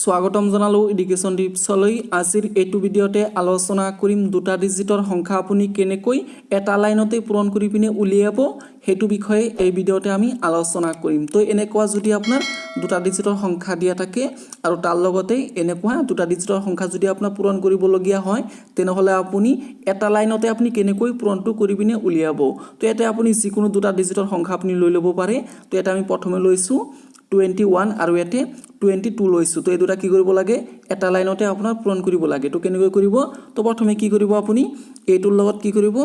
স্বাগতম জানালো এডুকেশন টিপছলৈ। আজিৰ এইটো ভিডিঅ'তে আলোচনা কৰিম দুটা ডিজিটৰ সংখ্যা আপুনি কেনেকৈ এটা লাইনতে পূৰণ কৰি পিনে উলিয়াব সেইটো বিষয়ে এই ভিডিঅ'তে আমি আলোচনা কৰিম। তো এনেকুৱা যদি আপোনাৰ দুটা ডিজিটৰ সংখ্যা দিয়া থাকে আৰু তাৰ লগতে এনেকুৱা দুটা ডিজিটৰ সংখ্যা যদি আপোনাৰ পূৰণ কৰিবলগীয়া হয় তেনেহলে আপুনি এটা লাইনতে আপুনি কেনেকৈ পূৰণটো কৰি পিনে উলিয়াব। তো এটা আপুনি যিকোনো দুটা ডিজিটৰ সংখ্যা আপুনি লৈ ল'ব পাৰে। তো এটা আমি প্ৰথমে লৈছো 21 আৰু এতে 22 লৈছো। তো এই দুটা কি কৰিব লাগে এটা লাইনতে আপোনাৰ পূৰণ কৰিব লাগে। তো কেনেকৈ কৰিব তো প্ৰথমে কি কৰিব আপুনি এইটোৰ লগত কি কৰিব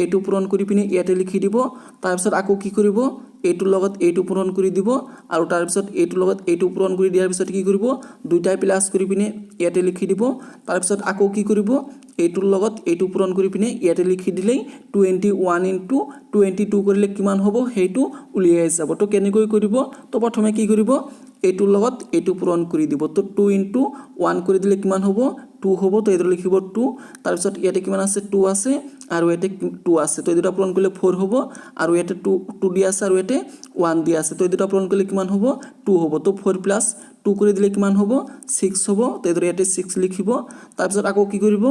এইটো পূৰণ কৰি পিনে ইয়াতে লিখি দিব। তাৰ পিছত আকৌ কি কৰিব এইটোৰ লগত এইটো পূৰণ কৰি দিব আৰু তাৰ পিছত এইটোৰ লগত এইটো পূৰণ কৰি দিয়াৰ পিছত কি কৰিব দুইটাই প্লাস কৰি পিনে ইয়াতে লিখি দিব। তাৰ পিছত আকৌ কি কৰিব এইটোৰ লগত এইটো পূৰণ কৰি পিনে ইয়াতে লিখি দিলেই 21 * 22 কৰিলে কিমান হ'ব সেইটো উলিয়াই যাব। তো কেনেকৈ কৰিব তো প্ৰথমে কি কৰিব এইটোৰ লগত এইটো পূৰণ কৰি দিব। তো 2 * 1 কৰি দিলে কিমান হ'ব 2 হ'ব। তো এটো লিখিব 2। তাৰ পিছত ইয়াতে কিমান আছে 2 আছে আৰু ইয়াতে 2 আছে। তো এই দুটা পূৰণ কৰিলে 4 হ'ব আৰু ইয়াতে 2 দিয়া আছে আৰু ইয়াতে 1 দিয়া আছে। তো এই দুটা পূৰণ কৰিলে কিমান হ'ব 2 হ'ব। তো 4 + 2 কৰি দিলে কিমান হ'ব 6 হ'ব। তো এটো ইয়াতে 6 লিখিব। তাৰ পিছত আকৌ কি কৰিব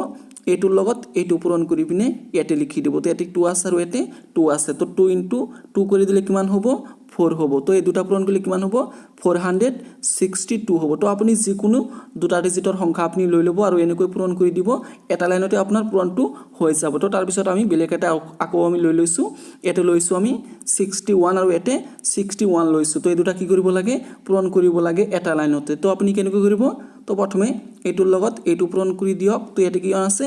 এইটোৰ লগত এইটো পূৰণ কৰি পিনে ইয়াতে লিখি দিব। তো ইয়াতে 2 আছে আৰু ইয়াতে 2 আছে। তো 2 * 2 কৰি দিলে কিমান হ'ব 4 হ'ব। তো এই দুটা পূৰণ কৰিলে কিমান হ'ব 462 হ'ব। তো আপুনি যিকোনো দুটা ডিজিটৰ সংখ্যা আপুনি লৈ ল'ব আৰু এনেকৈ পূৰণ কৰি দিব এটা লাইনতে আপোনাৰ পূৰণটো হৈ যাব। তো তাৰ পিছত আমি বেলেগ এটা আকৌ আমি লৈ লৈছো। এতে লৈছো আমি 61 আৰু এতে 61 লৈছো। তো এই দুটা কি কৰিব লাগে পূৰণ কৰিব লাগে এটা লাইনতে। তো আপুনি কেনেকৈ কৰিব তো প্ৰথমে এইটোৰ লগত এইটো পূৰণ কৰি দিয়ক। তো ইয়াতে কি আছে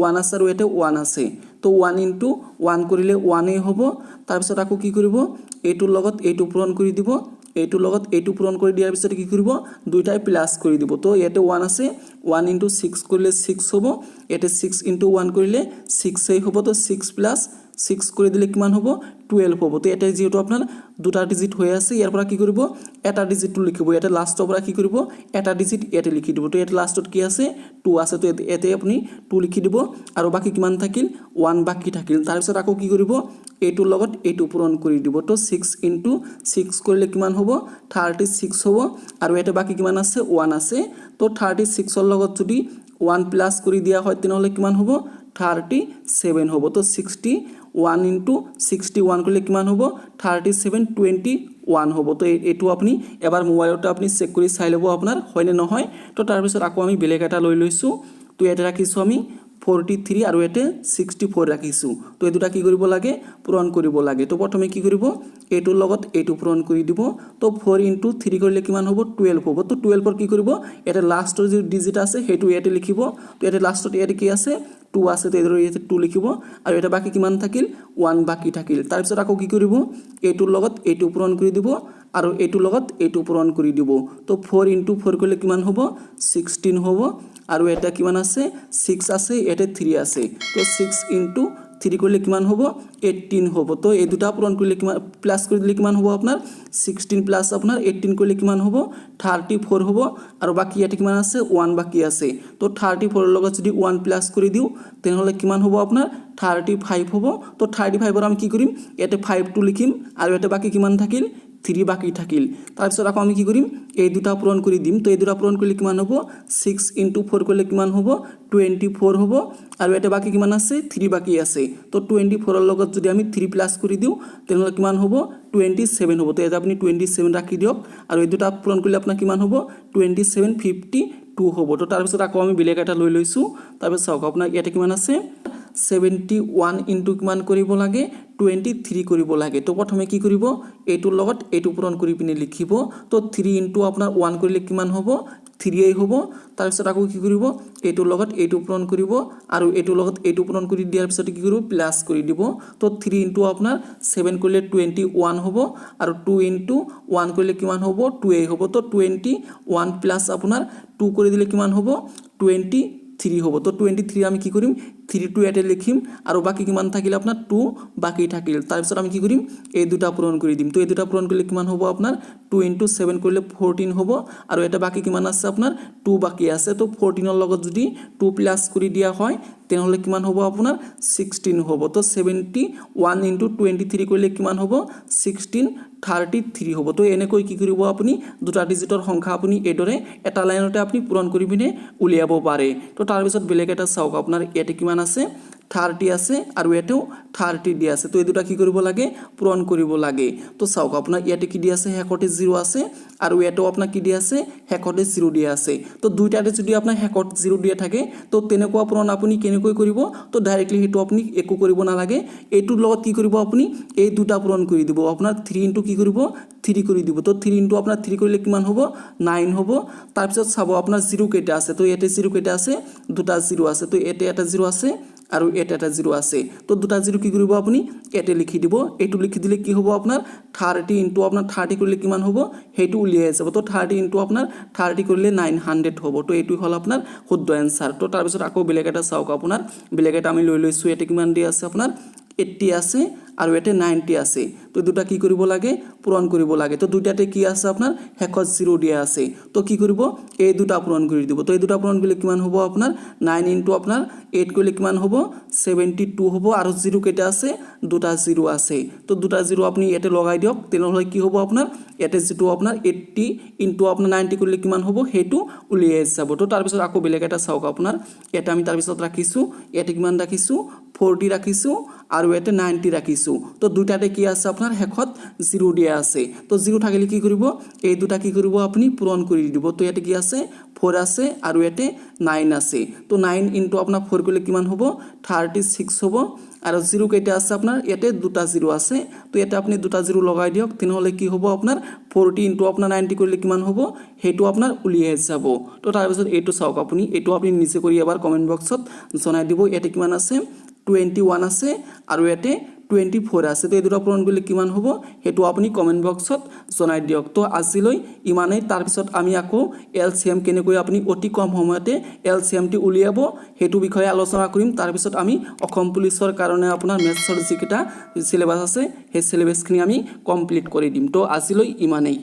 1 আছে আৰু ইয়াতে 1 আছে। তো 1 * 1 কৰিলে 1 হ'ব। তাৰ পিছত আকৌ কি কৰিব এইটোৰ লগত এইটো পূৰণ কৰি দিব। এইটোৰ লগত এইটো পূৰণ কৰি দিয়াৰ পিছত কি কৰিব দুইটাই প্লাস কৰি দিব। তো ইয়াতে 1 আছে 1 * 6 কৰিলে 6 হ'ব। ইয়াতে 6 * 1 কৰিলে 6 হ'ব। তো 6 + 6 কৰি দিলে কিমান হ'ব 12 হ'ব। তো এটা যেহেতু আপোনাৰ দুটা ডিজিট হৈ আছে ইয়াৰ পৰা কি কৰিব এটা ডিজিটটো লিখিব। ইয়াতে লাষ্টৰ পৰা কি কৰিব এটা ডিজিট ইয়াতে লিখি দিব। তো ইয়াতে লাষ্টত কি আছে 2 আছে। তো ইয়াতে আপুনি 2 লিখি দিব আৰু বাকি কিমান থাকিল 1 বাকি থাকিল। তাৰ পিছত আকৌ কি কৰিব এইটোৰ লগত এইটো পূৰণ কৰি দিব। তো 6 * 6 কৰিলে কিমান হ'ব 36 হ'ব আৰু ইয়াতে বাকি কিমান আছে 1 আছে। তো 36 ৰ লগত যদি 1 প্লাস কৰি দিয়া হয় তেনেহলে কিমান হ'ব 37 হ'ব। তো 61 * 61 কৰিলে কিমান হ'ব 37 21 হ'ব। তো এইটো আপুনি এবাৰ মোবাইলতে আপুনি চেক কৰি চাই ল'ব আপোনাৰ হয়নে নহয়। তো তাৰ পিছত আকৌ আমি বেলেগ এটা লৈ লৈছো। তো ইয়াতে ৰাখিছো আমি 43 আৰু ইয়াতে 64 ৰাখিছো। তো এই দুটা কি কৰিব লাগে পূৰণ কৰিব লাগে। তো প্ৰথমে কি কৰিব এইটোৰ লগত এইটো পূৰণ কৰি দিব। তো 4 * 3 কৰিলে কিমান হ'ব 12 হ'ব। তো 12 ৰ কি কৰিব এটা লাষ্টৰ যে ডিজিট আছে সেইটো ইয়াতে লিখিব। তো ইয়াতে লাষ্টত ইয়াতে কি আছে 2 আছে। তো ইয়াতে 2 লিখিব আৰু এটা বাকি কিমান থাকিল 1 বাকি থাকিল। তাৰ পিছত আকৌ কি কৰিব এইটোৰ লগত এইটো পূৰণ কৰি দিব আৰু এইটোৰ লগত এইটো পূৰণ কৰি দিব। তো 4 * 4 কৰিলে কিমান হ'ব 16 হ'ব আৰু এটা কিমান আছে 6 আছে ইয়াতে 3 আছে। তো 6 * 3 কৰিলে কিমান হ'ব 18 হ'ব। তো এই দুটা পূৰণ কৰিলে কিমান প্লাস কৰি দিলে কিমান হ'ব আপোনাৰ 16 + আপোনাৰ 18 কৰিলে কিমান হ'ব 34 হ'ব আৰু বাকি ইয়াতে কিমান আছে 1 বাকি আছে। তো 34 ৰ লগত যদি 1 প্লাস কৰি দিও তেনেহলে কিমান হ'ব আপোনাৰ 35 হ'ব। তো 35 ৰ আমি কি কৰিম ইয়াতে 5 লিখিম আৰু ইয়াতে বাকি কিমান থাকিল 3 বাকি থাকিল। তাৰ পিছত আকৌ আমি কি কৰিম এই দুটা পূৰণ কৰি দিম। তো এই দুটা পূৰণ কৰিলে কিমান হ'ব 6 * 4 কৰিলে কিমান হ'ব 24 হ'ব আৰু এটা বাকি কিমান আছে 3 বাকি আছে। তো 24 ৰ লগত যদি আমি 3 প্লাস কৰি দিও তেনেহলে কিমান হ'ব 27 হ'ব। তো এটা আপুনি 27 ৰাখি দিয়ক আৰু এই দুটা পূৰণ কৰিলে আপোনাৰ কিমান হ'ব 27 52 হ'ব। তো তাৰ পিছত আকৌ আমি বেলেগ এটা লৈ লৈছো। তাৰ পিছত চাওক আপোনাৰ ইয়াতে কিমান আছে 71 * কিমান কৰিব লাগে 23 কৰিব লাগে। তো প্ৰথমে কি কৰিব এইটোৰ লগত এইটো পূৰণ কৰি পিনে লিখিব। তো 3 * আপোনাৰ 1 কৰিলে কিমান হ'ব 3 হ'ব। তাৰ পিছত আকৌ কি কৰিব এইটোৰ লগত এইটো পূৰণ কৰিব আৰু এইটোৰ লগত এইটো পূৰণ কৰি দিয়াৰ পিছত কি কৰিব প্লাস কৰি দিব। তো 3 * আপোনাৰ 7 কৰিলে 21 হ'ব আৰু 2 * 1 কৰিলে কিমান হ'ব 2 হ'ব। তো 21 প্লাস আপোনাৰ 2 কৰি দিলে কিমান হ'ব 23 হ'ব। তো 23 আমি কি কৰিম 3 টো ইয়াতে লিখিম আৰু বাকি কিমান থাকিল আপোনাৰ 2 বাকি থাকিল। তাৰ পিছত আমি কি কৰিম এই দুটা পূৰণ কৰি দিম। তো এই দুটা পূৰণ কৰিলে কিমান হ'ব আপোনাৰ 2 * 7 কৰিলে 14 হ'ব আৰু এটা বাকি কিমান আছে আপোনাৰ 2 বাকি আছে। তো 14 ৰ লগত যদি 2 প্লাস কৰি দিয়া হয় তেনেহ'লে কিমান হ'ব আপোনাৰ 16 হ'ব তো 71 ইনটু 23 কৰিলে কিমান হ'ব 1633 হ'ব তো এনেকৈ কি কৰিব আপুনি দুটা ডিজিটৰ সংখ্যা আপুনি এদৰে এটা লাইনতে আপুনি পূৰণ কৰি পিনে উলিয়াব পাৰে তো তাৰ পিছত বেলেগ এটা চাওক আপোনাৰ ইয়াতে কিমান আছে 30 আছে আৰু এটাও 30 দি আছে তো এই দুটা কি কৰিব লাগে পূৰণ কৰিব লাগে তো চাওক আপোনাৰ ইয়াতে কি দি আছে হেকতে 0 আছে আৰু এটাও আপোনাৰ কি দি আছে হেকতে 0 দি আছে তো দুইটাতে যদি আপোনাৰ হেকত 0 দিয়া থাকে তো তেনেকুৱা পূৰণ আপুনি কেনেকৈ কৰিব তো ডাইৰেক্টলি হেতু আপুনি একো কৰিব নালাগে এইটোৰ লগত কি কৰিব আপুনি এই দুটা পূৰণ কৰি দিব আপোনাৰ 3 ইনটু কি কৰিব 3 কৰি দিব তো 3 ইনটু আপোনাৰ 3 কৰিলে কিমান হ'ব 9 হ'ব তাৰ পিছত চাব আপোনাৰ 0 কেইটা আছে তো ইয়াতে 0 কেইটা আছে দুটা 0 আছে তো ইয়াতে এটা 0 আছে আৰু এটা 0 আছে তো দুটা 0 কি কৰিব আপুনি এতে লিখি দিব এটো লিখি দিলে কি হ'ব আপোনাৰ 30 ইনটু আপোনাৰ 30 কৰিলে কিমান হ'ব হেতু উলিয়াই যাব তো 30 ইনটু আপোনাৰ 30 কৰিলে 900 হ'ব তো এটো হল আপোনাৰ শুদ্ধ আনসাৰ তো তাৰ পিছত আকৌ বেলেগ এটা চাওক আপোনাৰ বেলেগ এটা আমি লৈ লৈছো এতে কিমান দি আছে আপোনাৰ 80 আছে আৰু এতে 90 আছে তো দুটা কি কৰিব লাগে পূৰণ কৰিব লাগে তো দুটাতে কি আছে আপোনাৰ হেকত 0 দিয়া আছে তো কি কৰিব এই দুটা পূৰণ কৰি দিব তো এই দুটা পূৰণ কৰিলে কিমান হ'ব আপোনাৰ 9 ইনটু আপোনাৰ 8 কৰিলে কিমান হ'ব 72 হ'ব আৰু 0 কেইটা আছে দুটা 0 আছে তো দুটা 0 আপুনি এতে লগাই দিয়ক তেনেহলে কি হ'ব আপোনাৰ এতে যেটো আপোনাৰ 80 ইনটু আপোনাৰ 90 কৰিলে কিমান হ'ব হেতু উলিয়াই যাব তো তাৰ পিছত আকৌ বেলেগ এটা চাওক আপোনাৰ এটা আমি তাৰ পিছত ৰাখিছো এতে কিমান ৰাখিছো 40 ৰাখিছো আৰু এতে 90 ৰাখিছো তো দুটাতে কি আছে আপোনাৰ হেকত 0 দিয়া আছে তো 0 থাকিলে কি কৰিব এই দুটা কি কৰিব আপুনি পূৰণ কৰি দিব তো ইয়াতে কি আছে 4 আছে আৰু এতে 9 আছে তো 9 ইনটু আপোনাৰ 4 কৰিলে কিমান হ'ব 36 হ'ব আৰু 0 কেইটা আছে আপোনাৰ ইয়াতে দুটা 0 আছে তো ইয়াতে আপুনি দুটা 0 লগাই দিয়ক তেনেহলে কি হ'ব আপোনাৰ 40 ইনটু আপোনাৰ 90 কৰিলে কিমান হ'ব হেতু আপোনাৰ উলিয়াই যাব তো তাৰ পিছত এইটো চাওক আপুনি এইটো আপুনি নিজে কৰি এবাৰ কমেন্ট বক্সত জনাই দিব ইয়াতে কিমান আছে 21 আছে আৰু ইয়াতে 24 আছে তো এই দুটা পূৰণ কৰিলে কিমান হ'ব হেতু আপুনি কমেন্ট বক্সত জনাই দিয়ক তো আজিলৈ ইমানেই তাৰ পিছত আমি আকৌ এলসিএম কেনেকৈ আপুনি অতি কম সময়তে এলসিএমটি উলিয়াব হেতু বিষয়ে আলোচনা কৰিম তাৰ পিছত আমি অসম পুলিচৰ কাৰণে আপোনাৰ মেথছৰ যিকিটা সিলেবাস আছে সেই সিলেবাসখিনি আমি কমপ্লিট কৰি দিম তো আজিলৈ ইমানেই